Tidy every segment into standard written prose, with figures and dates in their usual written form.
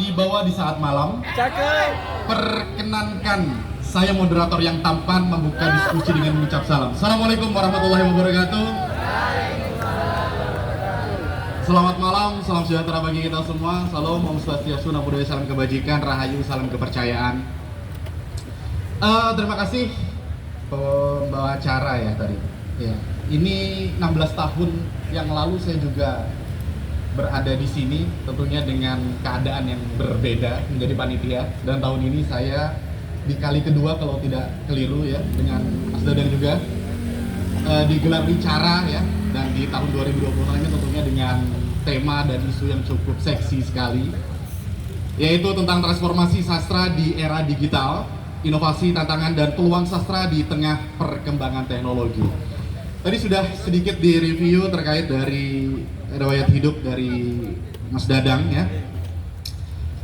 berwibawa di saat malam. Perkenankan saya moderator yang tampan membuka diskusi dengan mengucap salam. Assalamualaikum warahmatullahi wabarakatuh. Selamat malam, salam sejahtera bagi kita semua. Salam, Om Swastiastu, Namo Buddhaya, salam kebajikan, rahayu, salam kepercayaan. Terima kasih pembawa acara ya tadi. Ya, ini 16 tahun yang lalu saya juga berada di sini, tentunya dengan keadaan yang berbeda menjadi panitia. Dan tahun ini saya di kali kedua kalau tidak keliru ya, dengan Mas Dadang juga digelar bicara ya. Dan di tahun 2020 ini tentunya dengan tema dan isu yang cukup seksi sekali, yaitu tentang transformasi sastra di era digital, inovasi, tantangan, dan peluang sastra di tengah perkembangan teknologi. Tadi sudah sedikit direview terkait dari riwayat hidup dari Mas Dadang ya.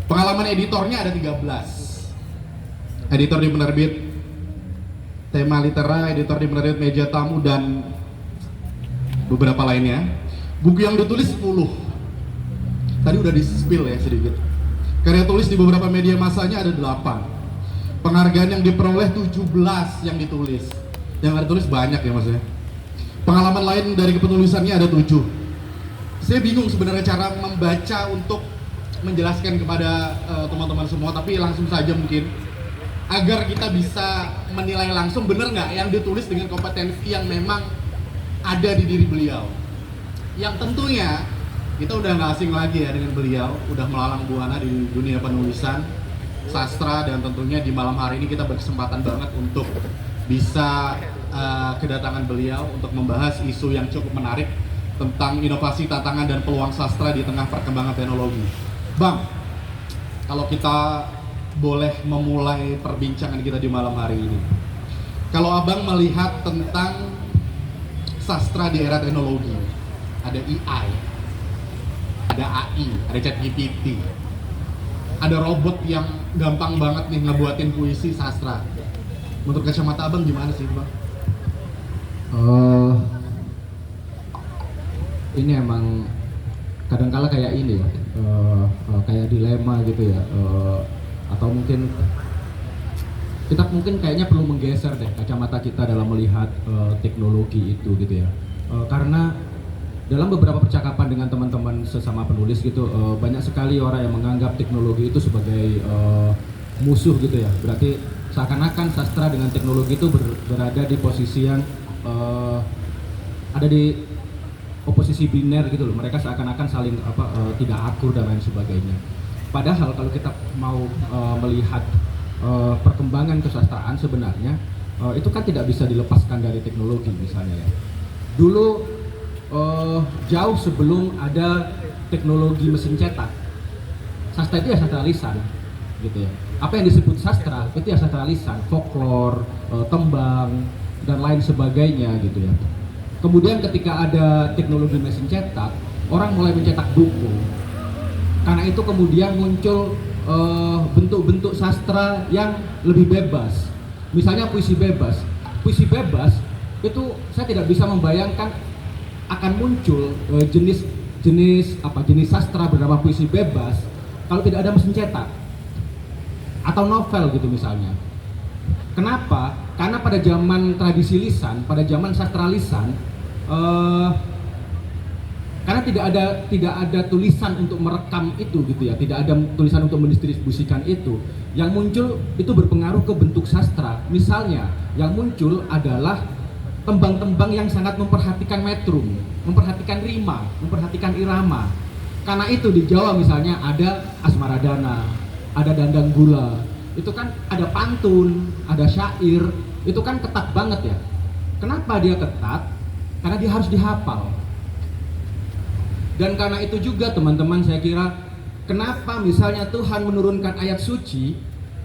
Pengalaman editornya ada 13. Editor di penerbit Tema Litera, editor di penerbit Meja Tamu, dan beberapa lainnya. Buku yang ditulis 10. Tadi udah di-spill ya sedikit. Karya tulis di beberapa media masanya ada 8. Penghargaan yang diperoleh 17 yang ditulis. Yang ada tulis banyak ya Mas ya. Pengalaman lain dari kepenulisannya ada 7. Saya bingung sebenarnya cara membaca untuk menjelaskan kepada teman-teman semua, tapi langsung saja mungkin agar kita bisa menilai langsung benar nggak yang ditulis dengan kompetensi yang memang ada di diri beliau. Yang tentunya kita udah nggak asing lagi ya dengan beliau, udah melalang buana di dunia penulisan sastra, dan tentunya di malam hari ini kita berkesempatan banget untuk bisa kedatangan beliau untuk membahas isu yang cukup menarik tentang inovasi, tantangan, dan peluang sastra di tengah perkembangan teknologi. Bang, kalau kita boleh memulai perbincangan kita di malam hari ini, kalau abang melihat tentang sastra di era teknologi, ada AI, ada AI, ada ChatGPT, ada robot yang gampang banget nih ngebuatin puisi sastra. Menurut kacamata abang gimana sih bang? Ini emang kadangkala kayak ini ya, kayak dilema gitu ya, atau mungkin kita kayaknya perlu menggeser deh kacamata kita dalam melihat teknologi itu gitu ya, karena dalam beberapa percakapan dengan teman-teman sesama penulis gitu, banyak sekali orang yang menganggap teknologi itu sebagai musuh gitu ya. Berarti seakan-akan sastra dengan teknologi itu berada di posisi yang ada di oposisi biner gitu loh. Mereka seakan-akan saling tidak akur dan lain sebagainya. Padahal kalau kita mau melihat perkembangan kesastraan sebenarnya itu kan tidak bisa dilepaskan dari teknologi misalnya ya. Dulu jauh sebelum ada teknologi mesin cetak, sastra itu ya sastra lisan gitu ya. Apa yang disebut sastra itu ya sastra lisan, folklore, tembang, dan lain sebagainya gitu ya. Kemudian ketika ada teknologi mesin cetak, orang mulai mencetak buku. Karena itu kemudian muncul bentuk-bentuk sastra yang lebih bebas. Misalnya puisi bebas. Puisi bebas itu saya tidak bisa membayangkan akan muncul jenis sastra bernama puisi bebas kalau tidak ada mesin cetak atau novel gitu misalnya. Kenapa? Karena pada zaman tradisi lisan, pada zaman sastra lisan, karena tidak ada tulisan untuk merekam itu gitu ya, tidak ada tulisan untuk mendistribusikan itu. Yang muncul itu berpengaruh ke bentuk sastra. Misalnya, yang muncul adalah tembang-tembang yang sangat memperhatikan metrum, memperhatikan rima, memperhatikan irama. Karena itu di Jawa misalnya ada asmaradana, ada dandang gula. Itu kan ada pantun, ada syair, itu kan ketat banget ya. Kenapa dia ketat? Karena dia harus dihafal. Dan karena itu juga teman-teman saya kira, kenapa misalnya Tuhan menurunkan ayat suci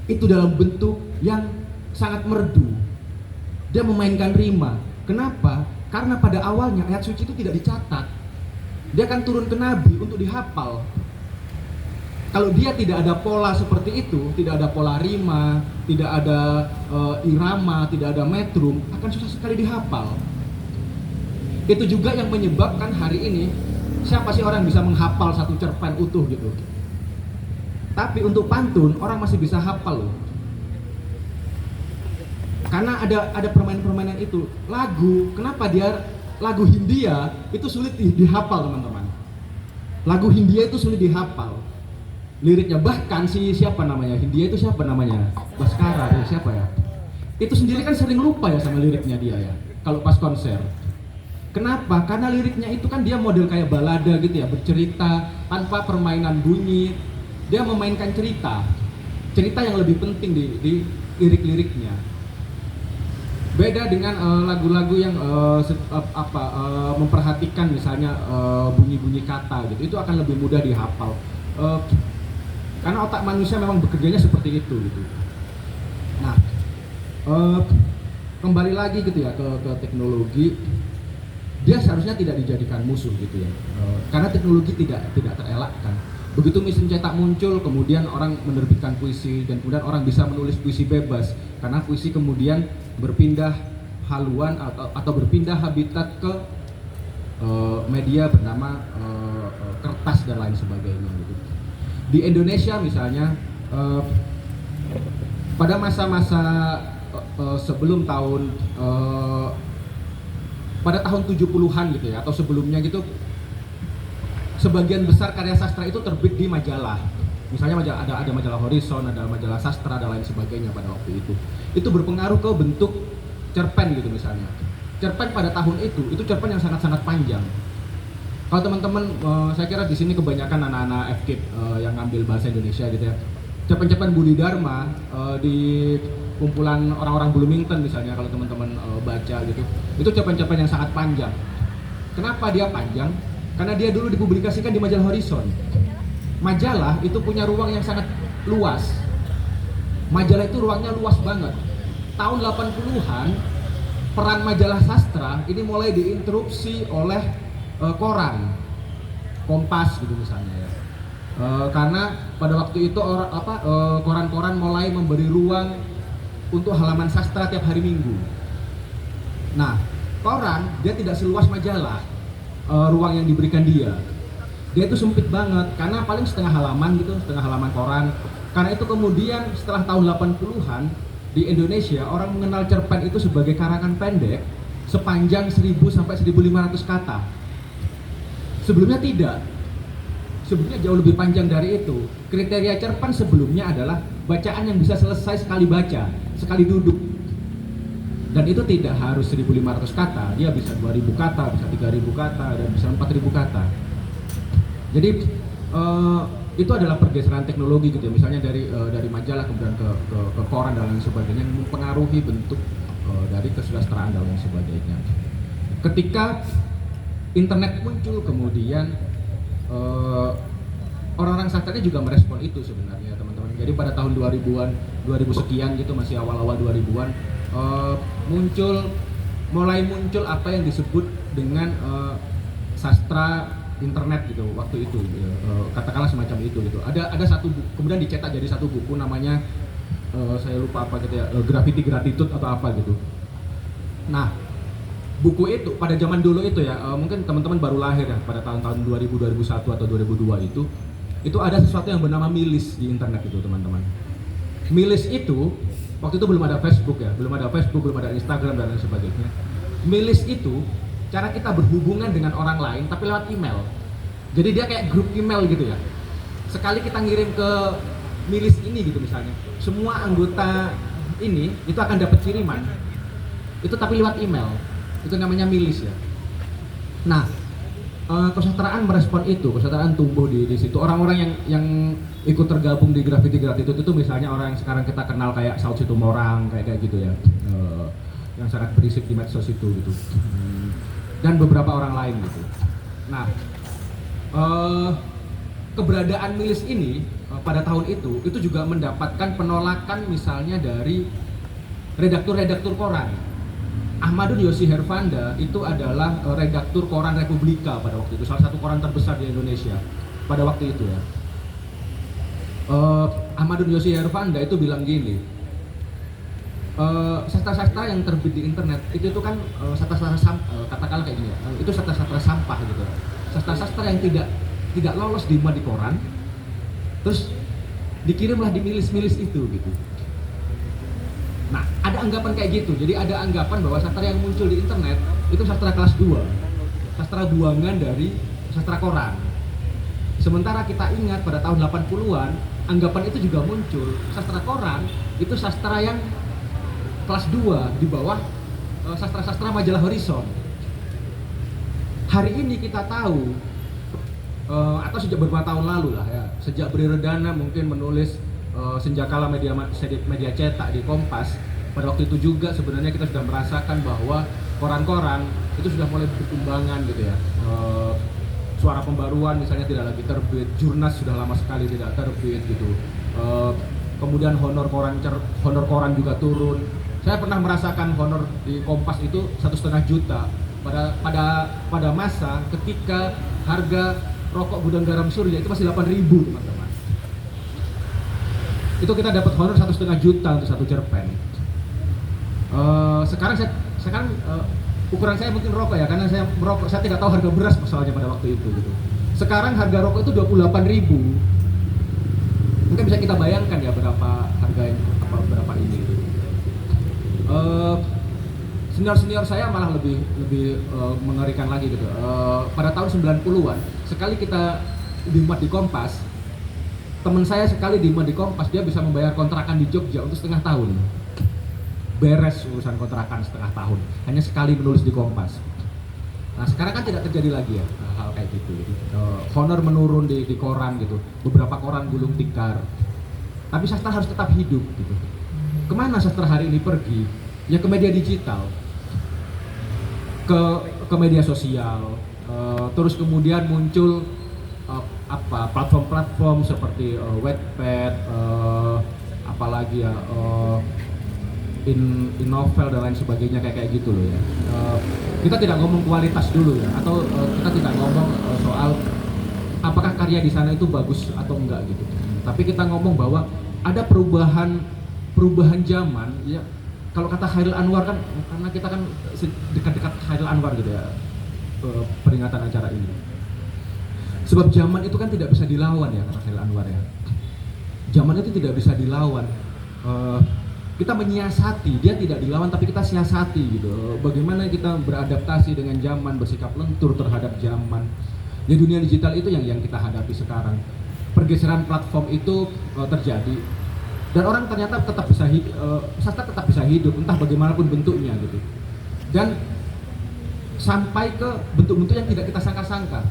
itu dalam bentuk yang sangat merdu. Dia memainkan rima. Kenapa? Karena pada awalnya ayat suci itu tidak dicatat. Dia akan turun ke Nabi untuk dihafal. Kalau dia tidak ada pola seperti itu, tidak ada pola rima, tidak ada irama, tidak ada metrum, akan susah sekali dihafal. Itu juga yang menyebabkan hari ini siapa sih orang yang bisa menghafal satu cerpen utuh gitu. Tapi untuk pantun orang masih bisa hafal loh. Karena ada permainan-permainan itu. Kenapa dia lagu Hindia itu sulit dihafal teman-teman. Lagu Hindia itu sulit dihafal. Liriknya bahkan siapa namanya? Hindia itu siapa namanya? Baskara ya, siapa ya? Itu sendiri kan sering lupa ya sama liriknya dia ya. Kalau pas konser. Kenapa? Karena liriknya itu kan dia model kayak balada gitu ya, bercerita tanpa permainan bunyi. Dia memainkan cerita yang lebih penting di lirik-liriknya. Beda dengan lagu-lagu yang memperhatikan misalnya bunyi-bunyi kata gitu, itu akan lebih mudah dihafal. Karena otak manusia memang bekerjanya seperti itu gitu. Nah, kembali lagi gitu ya ke teknologi. Dia seharusnya tidak dijadikan musuh gitu ya, karena teknologi tidak terelakkan. Begitu mesin cetak muncul, kemudian orang menerbitkan puisi dan kemudian orang bisa menulis puisi bebas, karena puisi kemudian berpindah haluan atau berpindah habitat ke media bernama kertas dan lain sebagainya gitu. Di Indonesia misalnya pada masa-masa sebelum pada tahun 70-an gitu ya, atau sebelumnya gitu, sebagian besar karya sastra itu terbit di majalah. Misalnya ada majalah Horizon, ada majalah sastra dan lain sebagainya pada waktu itu. Itu berpengaruh ke bentuk cerpen gitu misalnya. Cerpen pada tahun itu cerpen yang sangat-sangat panjang. Kalau teman-teman, saya kira di sini kebanyakan anak-anak FKIP yang ngambil bahasa Indonesia gitu ya. Cerpen-cerpen Budi Dharma di kumpulan orang-orang Bloomington misalnya, kalau teman-teman baca gitu, itu cerpen-cerpen yang sangat panjang. Kenapa dia panjang? Karena dia dulu dipublikasikan di majalah Horizon. Majalah itu punya ruang yang sangat luas. Majalah itu ruangnya luas banget. Tahun 80-an peran majalah sastra ini mulai diinterupsi oleh koran, Kompas gitu misalnya ya. Karena pada waktu itu koran-koran mulai memberi ruang untuk halaman sastra tiap hari Minggu. Nah, koran dia tidak seluas majalah, ruang yang diberikan dia itu sempit banget, karena paling setengah halaman koran. Karena itu kemudian setelah tahun 80-an di Indonesia orang mengenal cerpen itu sebagai karangan pendek sepanjang 1000 sampai 1500 kata. Sebelumnya tidak. Sebelumnya jauh lebih panjang dari itu. Kriteria cerpen sebelumnya adalah bacaan yang bisa selesai sekali baca, sekali duduk. Dan itu tidak harus 1500 kata, dia bisa 2000 kata, bisa 3000 kata, dan bisa 4000 kata. Jadi itu adalah pergeseran teknologi gitu ya. Misalnya dari majalah kemudian ke koran dan lain sebagainya, yang mempengaruhi bentuk dari kesusastraan dan lain sebagainya. Ketika internet muncul kemudian orang-orang sastranya juga merespon itu sebenarnya teman-teman. Jadi pada tahun 2000-an, 2000 sekian gitu, masih awal-awal 2000-an, mulai muncul apa yang disebut dengan sastra internet gitu waktu itu, katakanlah semacam itu gitu. Ada satu buku, kemudian dicetak jadi satu buku namanya saya lupa apa gitu ya, Graffiti Gratitude atau apa gitu. Nah, buku itu pada zaman dulu itu ya, mungkin teman-teman baru lahir ya pada tahun-tahun 2000, 2001 atau 2002 itu ada sesuatu yang bernama milis di internet itu teman-teman. Milis itu waktu itu belum ada Facebook ya, belum ada Instagram dan lain sebagainya. Milis itu cara kita berhubungan dengan orang lain tapi lewat email. Jadi dia kayak grup email gitu ya. Sekali kita ngirim ke milis ini gitu misalnya, semua anggota ini itu akan dapat kiriman. Itu tapi lewat email. Itu namanya milis ya. Nah, kesusastraan merespon itu, kesusastraan tumbuh di situ. Orang-orang yang ikut tergabung di Graffiti Gratitude itu misalnya orang yang sekarang kita kenal kayak Saud Situmorang kayak gitu ya, yang sangat berisik di medsos itu gitu, dan beberapa orang lain gitu. Nah, keberadaan milis ini pada tahun itu juga mendapatkan penolakan misalnya dari redaktur-redaktur koran. Ahmadun Yosi Herfanda itu adalah redaktur koran Republika pada waktu itu, salah satu koran terbesar di Indonesia pada waktu itu ya. Ahmadun Yosi Herfanda itu bilang gini, sastra-sastra yang terbit di internet itu kan sastra-sastra katakanlah kayak gini ya, itu sastra-sastra sampah gitu, sastra-sastra yang tidak lolos di koran, terus dikirimlah di milis-milis itu gitu. Nah, ada anggapan kayak gitu. Jadi ada anggapan bahwa sastra yang muncul di internet itu sastra kelas 2, sastra buangan dari sastra koran. Sementara kita ingat pada tahun 80-an, anggapan itu juga muncul. Sastra koran itu sastra yang kelas 2 di bawah sastra-sastra majalah Horizon. Hari ini kita tahu, atau sejak beberapa tahun lalu lah ya, sejak Bri Redana mungkin menulis Senjakala media cetak di Kompas, pada waktu itu juga sebenarnya kita sudah merasakan bahwa koran-koran itu sudah mulai berkembangan gitu ya. Suara Pembaruan misalnya tidak lagi terbit, Jurnas sudah lama sekali tidak terbit gitu. Kemudian honor koran juga turun. Saya pernah merasakan honor di Kompas itu 1,5 juta pada masa ketika harga rokok Gudang Garam Surya itu masih 8.000 teman-teman. Itu kita dapat honor 1,5 juta untuk satu cerpen. Sekarang ukuran saya mungkin rokok ya, karena saya merokok, saya tidak tahu harga beras masalahnya pada waktu itu gitu. Sekarang harga rokok itu 28.000. Mungkin bisa kita bayangkan ya berapa harganya, berapa ini gitu. Senior saya malah lebih mengerikan lagi gitu. Pada tahun 90-an sekali kita dimuat di Kompas, teman saya sekali dimuat di Kompas, dia bisa membayar kontrakan di Jogja untuk setengah tahun. Beres urusan kontrakan setengah tahun, hanya sekali menulis di Kompas. Nah sekarang kan tidak terjadi lagi ya hal kayak gitu. Honor menurun di koran gitu, beberapa koran gulung tikar. Tapi sastra harus tetap hidup gitu. Kemana sastra hari ini pergi? Ya ke media digital, ke media sosial. Terus kemudian muncul platform-platform seperti Wattpad, apalagi ya in novel dan lain sebagainya kayak gitu loh ya. Kita tidak ngomong kualitas dulu ya, atau kita tidak ngomong soal apakah karya di sana itu bagus atau enggak gitu. Tapi kita ngomong bahwa ada perubahan zaman ya. Kalau kata Chairil Anwar kan, karena kita kan dekat-dekat Chairil Anwar gitu ya, peringatan acara ini. Sebab zaman itu kan tidak bisa dilawan ya, kata Chairil Anwar ya. Zaman itu tidak bisa dilawan. Kita menyiasati, dia tidak dilawan tapi kita siasati gitu. Bagaimana kita beradaptasi dengan zaman, bersikap lentur terhadap zaman. Di dunia digital itu yang kita hadapi sekarang. Pergeseran platform itu terjadi. Dan orang ternyata tetap bisa sastra tetap bisa hidup entah bagaimanapun bentuknya gitu. Dan sampai ke bentuk-bentuk yang tidak kita sangka-sangka.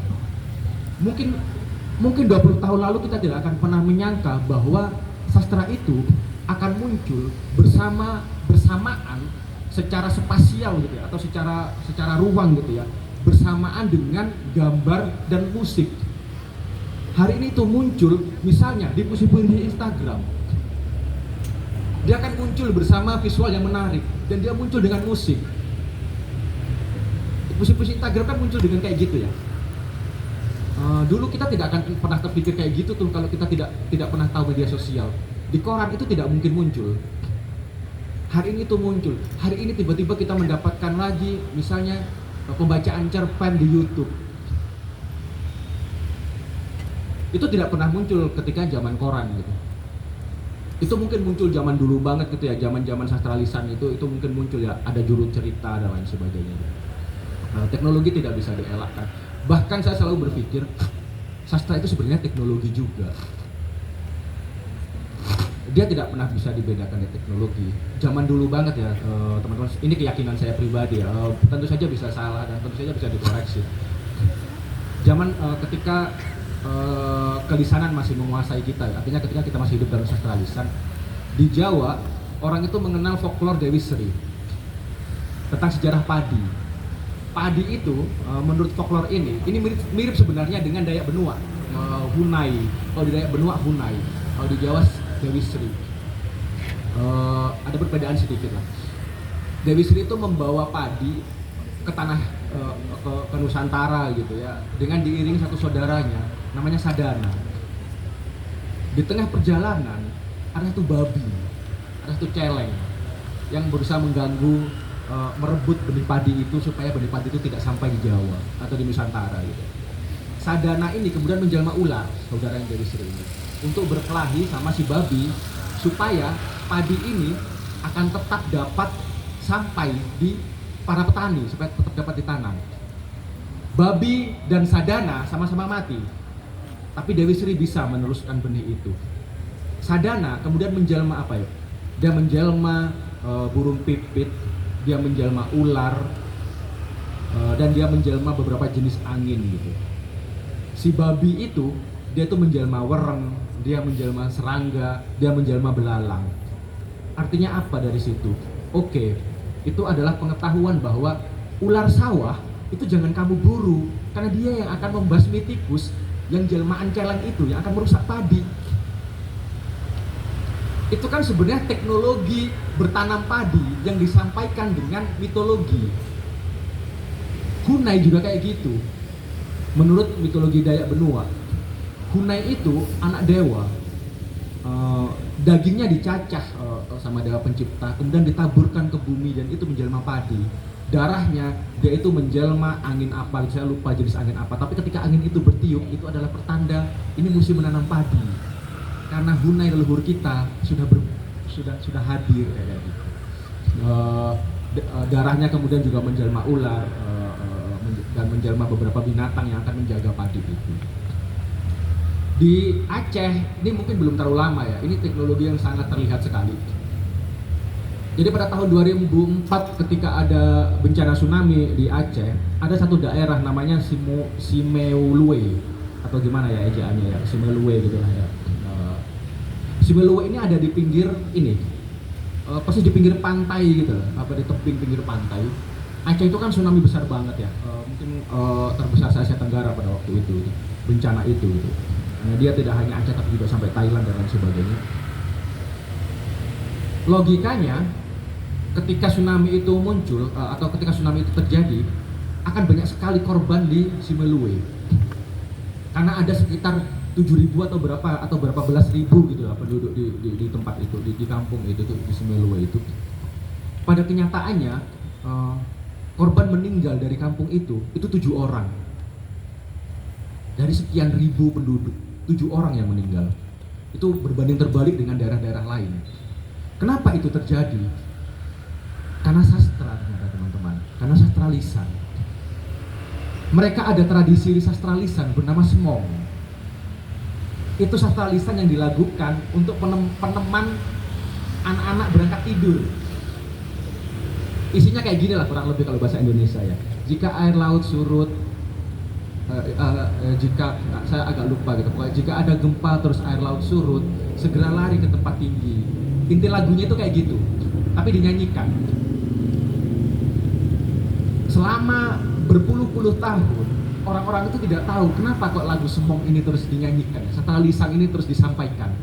Mungkin 20 tahun lalu kita tidak akan pernah menyangka bahwa sastra itu akan muncul bersamaan secara spasial gitu ya, atau secara ruang gitu ya, bersamaan dengan gambar dan musik. Hari ini itu muncul misalnya di puisi-puisi Instagram. Dia akan muncul bersama visual yang menarik dan dia muncul dengan musik. Puisi-puisi Instagram kan muncul dengan kayak gitu ya. Dulu kita tidak akan pernah terpikir kayak gitu tuh kalau kita tidak pernah tahu media sosial. Di koran itu tidak mungkin muncul. Hari ini itu muncul. Hari ini tiba-tiba kita mendapatkan lagi misalnya pembacaan cerpen di YouTube. Itu tidak pernah muncul ketika zaman koran gitu. Itu mungkin muncul zaman dulu banget gitu ya, zaman sastra lisan itu mungkin muncul ya, ada juru cerita dan lain sebagainya. Teknologi tidak bisa dielakkan. Bahkan saya selalu berpikir sastra itu sebenarnya teknologi juga. Dia tidak pernah bisa dibedakan dari teknologi. Zaman dulu banget ya, teman-teman. Ini keyakinan saya pribadi ya. Tentu saja bisa salah dan tentu saja bisa dikoreksi. Zaman ketika kelisanan masih menguasai kita, artinya ketika kita masih hidup dalam sastra lisan, di Jawa orang itu mengenal folklore Dewi Sri tentang sejarah padi. Padi itu menurut folklore ini mirip sebenarnya dengan Dayak Benua, Hunai. Kalau di Dayak Benua Hunai, kalau di Jawa Dewi Sri. Ada perbedaan sedikit lah. Dewi Sri itu membawa padi ke tanah ke Nusantara gitu ya, dengan diiringi satu saudaranya namanya Sadana. Di tengah perjalanan ada satu babi, ada satu celeng yang berusaha mengganggu, merebut benih padi itu supaya benih padi itu tidak sampai di Jawa atau di Nusantara gitu. Sadana ini kemudian menjelma ular, saudara yang dari Sri ini, untuk berkelahi sama si babi supaya padi ini akan tetap dapat sampai di para petani, supaya tetap dapat ditanam. Babi dan Sadana sama-sama mati, tapi Dewi Sri bisa meneruskan benih itu. Sadana kemudian menjelma apa ya? Dia menjelma burung pipit, dia menjelma ular, dan dia menjelma beberapa jenis angin gitu. Si babi itu dia tuh menjelma wereng, dia menjelma serangga, dia menjelma belalang. Artinya apa dari situ? Oke, itu adalah pengetahuan bahwa ular sawah itu jangan kamu buru, karena dia yang akan membasmi tikus yang jelmaan celeng itu yang akan merusak padi. Itu kan sebenarnya teknologi bertanam padi yang disampaikan dengan mitologi. Hunai juga kayak gitu. Menurut mitologi Dayak Benua, Hunai itu anak dewa, dagingnya dicacah sama dewa pencipta, kemudian ditaburkan ke bumi dan itu menjelma padi. Darahnya dia itu menjelma angin apa, saya lupa jenis angin apa, tapi ketika angin itu bertiup itu adalah pertanda ini musim menanam padi, karena Hunai leluhur kita sudah hadir kayak gitu. Darahnya kemudian juga menjelma ular dan menjelma beberapa binatang yang akan menjaga padi itu. Di Aceh ini mungkin belum terlalu lama ya, ini teknologi yang sangat terlihat sekali. Jadi pada tahun 2004 ketika ada bencana tsunami di Aceh, ada satu daerah namanya Simeulue atau gimana ya ejaannya ya, Simeulue gitu lah ya. Simeulue ini ada di pinggir ini, persis di pinggir pantai gitu, apa di tebing pinggir pantai. Aceh itu kan tsunami besar banget ya, mungkin terbesar se Asia Tenggara pada waktu itu, bencana itu. Gitu. Dia tidak hanya Aceh tapi juga sampai Thailand dan lain sebagainya. Logikanya, ketika tsunami itu muncul atau ketika tsunami itu terjadi, akan banyak sekali korban di Simeulue. Karena ada sekitar 7.000 atau berapa belas ribu gitu lah penduduk di tempat itu, di kampung itu tuh, di Simeulue itu. Pada kenyataannya korban meninggal dari kampung itu 7 orang. Dari sekian ribu penduduk, 7 orang yang meninggal. Itu berbanding terbalik dengan daerah-daerah lain. Kenapa itu terjadi? Karena sastra ternyata teman-teman, karena sastra lisan. Mereka ada tradisi sastra lisan bernama semong. Itu sastra lisan yang dilakukan untuk peneman anak-anak berangkat tidur. Isinya kayak gini lah kurang lebih kalau bahasa Indonesia ya. Jika air laut surut, jika saya agak lupa gitu, pokoknya jika ada gempa terus air laut surut, segera lari ke tempat tinggi. Inti lagunya itu kayak gitu, tapi dinyanyikan. Selama berpuluh-puluh tahun, orang-orang itu tidak tahu kenapa kok lagu semong ini terus dinyanyikan, sastra lisan ini terus disampaikan.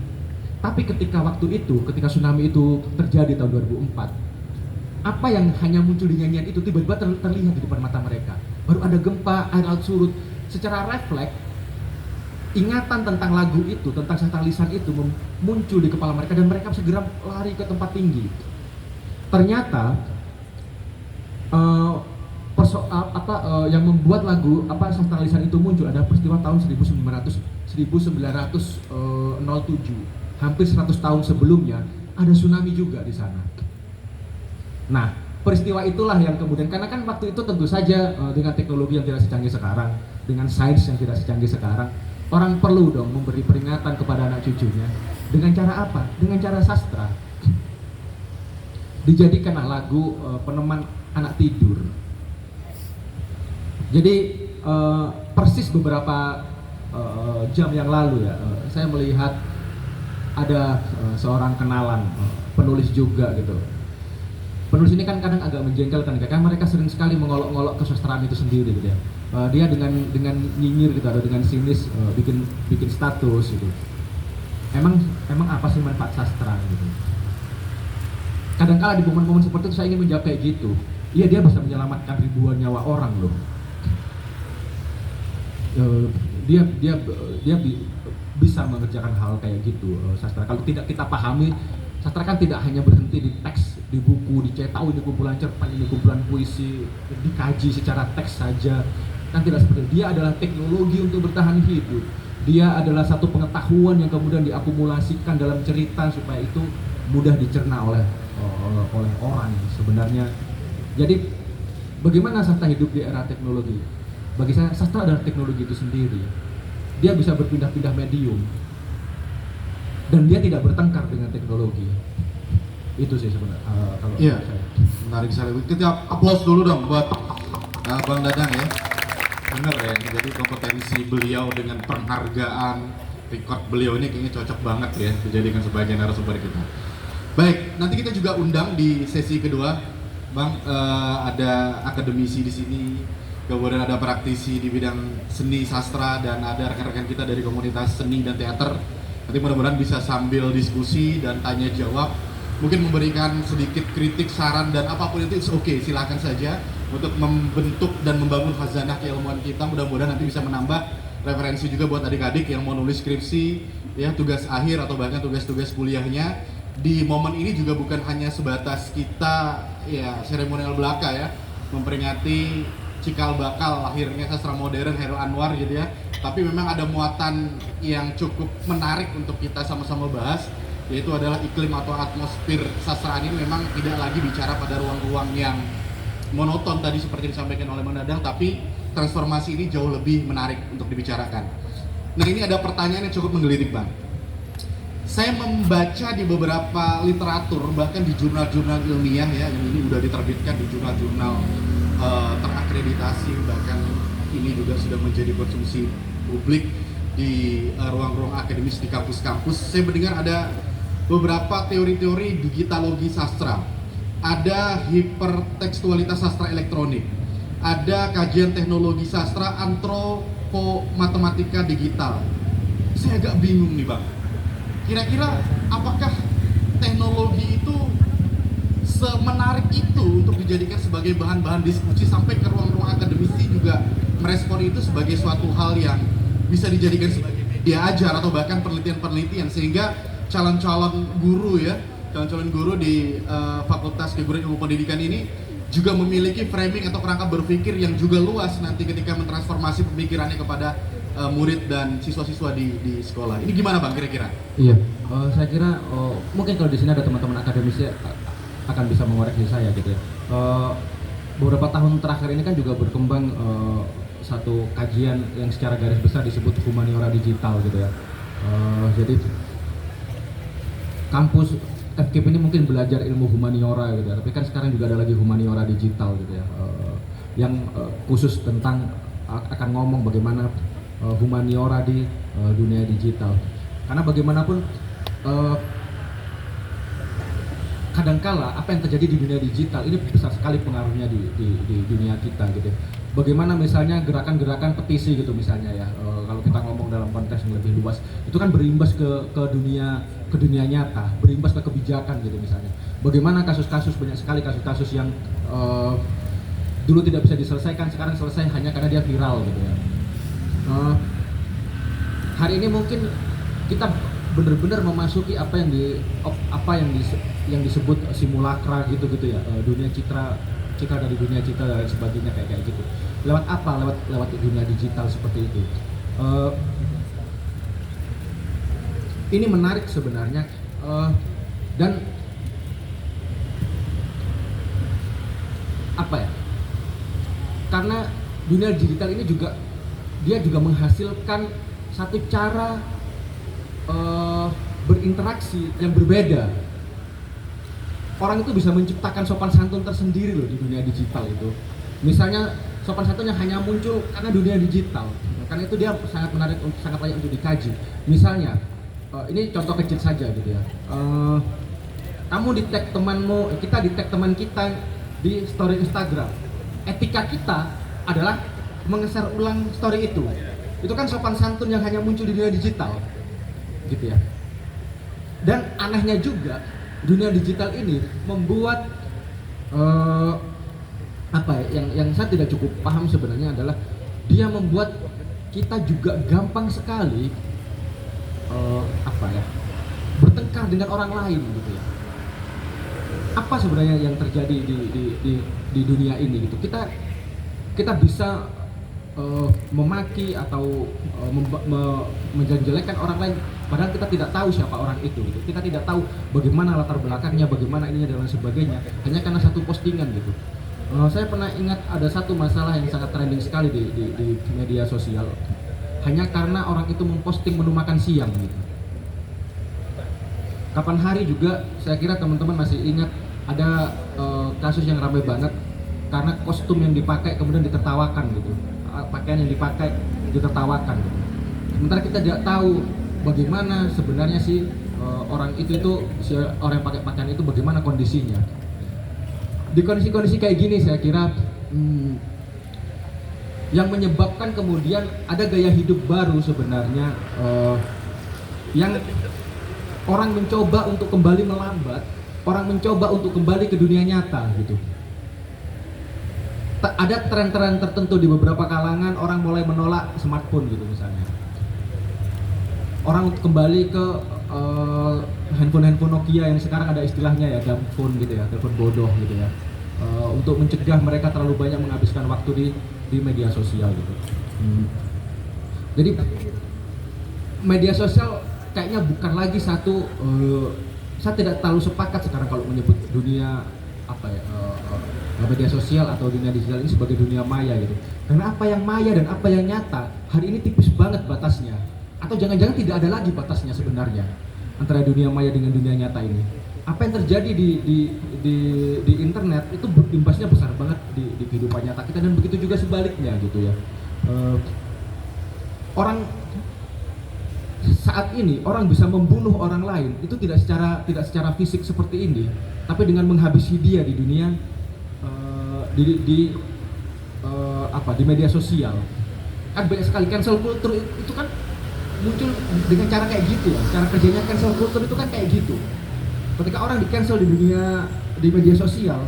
Tapi ketika waktu itu, ketika tsunami itu terjadi tahun 2004, apa yang hanya muncul di nyanyian itu tiba-tiba terlihat di depan mata mereka. Baru ada gempa, air laut surut. Secara refleks, ingatan tentang lagu itu, tentang sastra lisan itu muncul di kepala mereka dan mereka segera lari ke tempat tinggi. Ternyata yang membuat lagu sastra lisan itu muncul ada peristiwa tahun 1907. Hampir 100 tahun sebelumnya ada tsunami juga di sana. Nah, peristiwa itulah yang kemudian, karena kan waktu itu tentu saja dengan teknologi yang tidak secanggih sekarang, dengan sains yang tidak secanggih sekarang, orang perlu dong memberi peringatan kepada anak cucunya. Dengan cara apa? Dengan cara sastra. Dijadikanlah lagu peneman anak tidur. Jadi persis beberapa jam yang lalu ya, saya melihat ada seorang kenalan, penulis juga gitu. Penulis ini kan kadang agak menjengkelkan, karena mereka sering sekali mengolok-olok kesastraan itu sendiri gitu ya. Dia dengan nyinyir gitu atau dengan sinis bikin status gitu. Emang apa sih manfaat sastra gitu? Kadang-kala di momen-momen seperti itu saya ingin menjawab kayak gitu. Iya, dia bisa menyelamatkan ribuan nyawa orang loh. Dia bisa mengerjakan hal kayak gitu. Sastra kalau tidak kita pahami, sastra kan tidak hanya berhenti di teks, di buku, dicetak, ini kumpulan cerpen, ini kumpulan puisi, dikaji secara teks saja. kan tidak seperti itu. Dia adalah teknologi untuk bertahan hidup. Dia adalah satu pengetahuan yang kemudian diakumulasikan dalam cerita supaya itu mudah dicerna oleh orang sebenarnya. Jadi bagaimana sastra hidup di era teknologi? Bagi saya sastra adalah teknologi itu sendiri. Dia bisa berpindah-pindah medium dan dia tidak bertengkar dengan teknologi. Itu sih sebenarnya kalau Iya, saya. menarik sekali. Kita applause dulu dong buat Bang Dadang ya. Bener ya, jadi kompetensi beliau dengan penghargaan record beliau ini kayaknya cocok banget ya dijadikan sebagai narasumber kita. Baik, nanti kita juga undang di sesi kedua, Bang, ada akademisi di sini, kemudian ada praktisi di bidang seni sastra dan ada rekan-rekan kita dari komunitas seni dan teater. Nanti mudah-mudahan bisa sambil diskusi dan tanya jawab, mungkin memberikan sedikit kritik, saran dan apapun itu oke, silakan saja untuk membentuk dan membangun khazanah keilmuan kita. Mudah-mudahan nanti bisa menambah referensi juga buat adik-adik yang mau nulis skripsi, ya tugas akhir atau bahkan tugas-tugas kuliahnya. Di momen ini juga bukan hanya sebatas kita ya seremonial belaka ya, memperingati cikal bakal lahirnya sastra modern Chairul Anwar gitu ya. Tapi memang ada muatan yang cukup menarik untuk kita sama-sama bahas, yaitu adalah iklim atau atmosfer sastraan ini memang tidak lagi bicara pada ruang-ruang yang monoton tadi seperti disampaikan oleh Bang Dadang, tapi transformasi ini jauh lebih menarik untuk dibicarakan. Nah, ini ada pertanyaan yang cukup menggelitik, Bang. Saya membaca di beberapa literatur, bahkan di jurnal-jurnal ilmiah ya, yang ini sudah diterbitkan di jurnal-jurnal terakreditasi, bahkan ini juga sudah menjadi konsumsi publik di ruang-ruang akademis di kampus-kampus. Saya mendengar ada beberapa teori-teori digitalogi sastra, ada hipertekstualitas sastra elektronik, ada kajian teknologi sastra antropomatematika digital. Saya agak bingung nih, Bang. Kira-kira apakah teknologi itu semenarik itu untuk dijadikan sebagai bahan-bahan diskusi sampai ke ruang-ruang akademisi juga merespon itu sebagai suatu hal yang bisa dijadikan sebagai media ajar atau bahkan penelitian-penelitian, sehingga calon-calon guru ya, calon-calon guru di Fakultas Keguruan Ilmu Pendidikan ini juga memiliki framing atau kerangka berpikir yang juga luas nanti ketika mentransformasi pemikirannya kepada murid dan siswa-siswa di sekolah. Ini gimana, Bang, kira-kira? Iya, saya kira mungkin kalau di sini ada teman-teman akademisi akan bisa mengoreksi saya gitu ya. Beberapa tahun terakhir ini kan juga berkembang satu kajian yang secara garis besar disebut humaniora digital gitu ya. Jadi kampus FKIP ini mungkin belajar ilmu humaniora gitu ya, tapi kan sekarang juga ada lagi humaniora digital gitu ya, yang khusus tentang akan ngomong bagaimana humaniora di dunia digital. Karena bagaimanapun kadangkala apa yang terjadi di dunia digital ini besar sekali pengaruhnya di dunia kita gitu. Bagaimana misalnya gerakan-gerakan petisi gitu misalnya ya, kalau kita ngomong dalam konteks yang lebih luas, itu kan berimbas ke dunia nyata, berimbas ke kebijakan gitu misalnya. Bagaimana kasus-kasus, banyak sekali kasus-kasus yang dulu tidak bisa diselesaikan, sekarang selesai hanya karena dia viral gitu ya. Hari ini mungkin kita benar-benar memasuki apa yang disebut simulakra gitu ya, dunia citra dari dunia citra dan sebagainya kayak gitu. Lewat apa? Lewat dunia digital seperti itu. Ini menarik sebenarnya, dan apa ya? Karena dunia digital ini dia juga menghasilkan satu cara berinteraksi yang berbeda. Orang itu bisa menciptakan sopan santun tersendiri loh di dunia digital itu. Misalnya sopan santun yang hanya muncul karena dunia digital. Karena itu dia sangat menarik, sangat layak untuk dikaji. Misalnya, ini contoh kecil saja gitu ya. Kamu di tag temanmu, kita di tag teman kita di story Instagram. Etika kita adalah mengeser ulang story itu. Itu kan sopan santun yang hanya muncul di dunia digital, gitu ya. Dan anehnya juga, dunia digital ini membuat yang saya tidak cukup paham sebenarnya adalah dia membuat kita juga gampang sekali bertengkar dengan orang lain gitu ya. Apa sebenarnya yang terjadi di dunia ini gitu? Kita bisa memaki atau menjelekkan orang lain, padahal kita tidak tahu siapa orang itu gitu. Kita tidak tahu bagaimana latar belakangnya, bagaimana ininya dan lain sebagainya, hanya karena satu postingan gitu. Saya pernah ingat ada satu masalah yang sangat trending sekali di media sosial, hanya karena orang itu memposting menu makan siang gitu. Kapan hari juga saya kira teman-teman masih ingat ada kasus yang ramai banget karena kostum yang dipakai kemudian ditertawakan gitu, pakaian yang dipakai ditertawakan gitu. Sementara kita tidak tahu bagaimana sebenarnya sih orang itu si orang yang pakai pakaian itu bagaimana kondisinya. Di kondisi-kondisi kayak gini saya kira yang menyebabkan kemudian ada gaya hidup baru sebenarnya yang orang mencoba untuk kembali melambat, orang mencoba untuk kembali ke dunia nyata gitu. Ada tren-tren tertentu di beberapa kalangan, orang mulai menolak smartphone gitu misalnya. Orang untuk kembali ke handphone Nokia yang sekarang ada istilahnya ya, dumb phone gitu ya, telepon bodoh gitu ya. Untuk mencegah mereka terlalu banyak menghabiskan waktu di media sosial gitu. Jadi media sosial kayaknya bukan lagi satu, saya tidak terlalu sepakat sekarang kalau menyebut dunia apa ya, media sosial atau dunia digital ini sebagai dunia maya gitu. Karena apa yang maya dan apa yang nyata hari ini tipis banget batasnya, atau jangan-jangan tidak ada lagi batasnya sebenarnya antara dunia maya dengan dunia nyata ini. Apa yang terjadi di internet itu berimbasnya besar banget di kehidupan nyata kita, dan begitu juga sebaliknya gitu ya. Orang saat ini orang bisa membunuh orang lain itu tidak secara fisik seperti ini, tapi dengan menghabisi dia di dunia di media sosial. Kan banyak sekali cancel culture itu kan muncul dengan cara kayak gitu ya. Cara kerjanya cancel culture itu kan kayak gitu. Ketika orang di cancel di media sosial,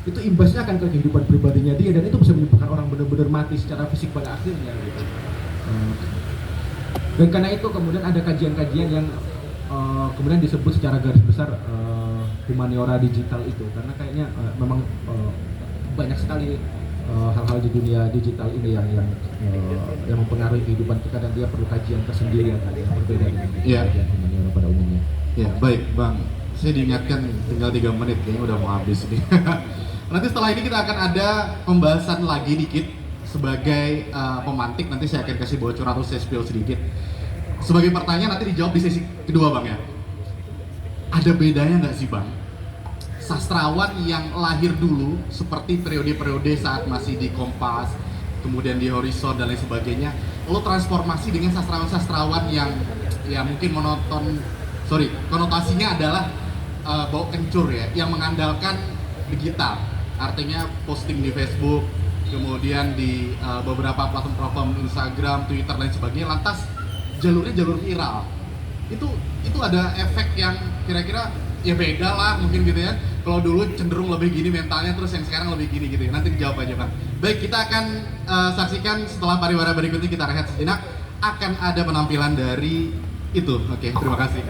itu imbasnya akan ke kehidupan pribadinya dia, dan itu bisa menyebabkan orang benar-benar mati secara fisik pada akhirnya gitu. Dan karena itu kemudian ada kajian-kajian yang kemudian disebut secara garis besar humaniora digital itu, karena kayaknya memang banyak sekali hal-hal di dunia digital ini yang mempengaruhi kehidupan kita, dan dia perlu kajian tersendiri yang berbeda dengan kajian humaniora pada umumnya. Ya, baik Bang. Saya diingatkan tinggal 3 menit, kayaknya udah mau habis nih. Nanti setelah ini kita akan ada pembahasan lagi dikit sebagai pemantik. Nanti saya akan kasih bocor atau saya spill sedikit. Sebagai pertanyaan nanti dijawab di sesi kedua Bang ya. Ada bedanya nggak sih Bang? Sastrawan yang lahir dulu seperti periode-periode saat masih di Kompas, kemudian di Horizon dan lain sebagainya, lo transformasi dengan sastrawan-sastrawan yang ya mungkin konotasinya adalah bau kencur ya, yang mengandalkan digital, artinya posting di Facebook, kemudian di beberapa platform Instagram, Twitter dan sebagainya, lantas jalurnya jalur viral. Itu ada efek yang kira-kira ya beda lah mungkin gitu ya. Kalau dulu cenderung lebih gini mentalnya, terus yang sekarang lebih gini gitu ya. Nanti dijawab aja Bang. Baik, kita akan saksikan setelah pariwara berikutnya, kita rehat sejenak, akan ada penampilan dari itu. Oke, terima kasih.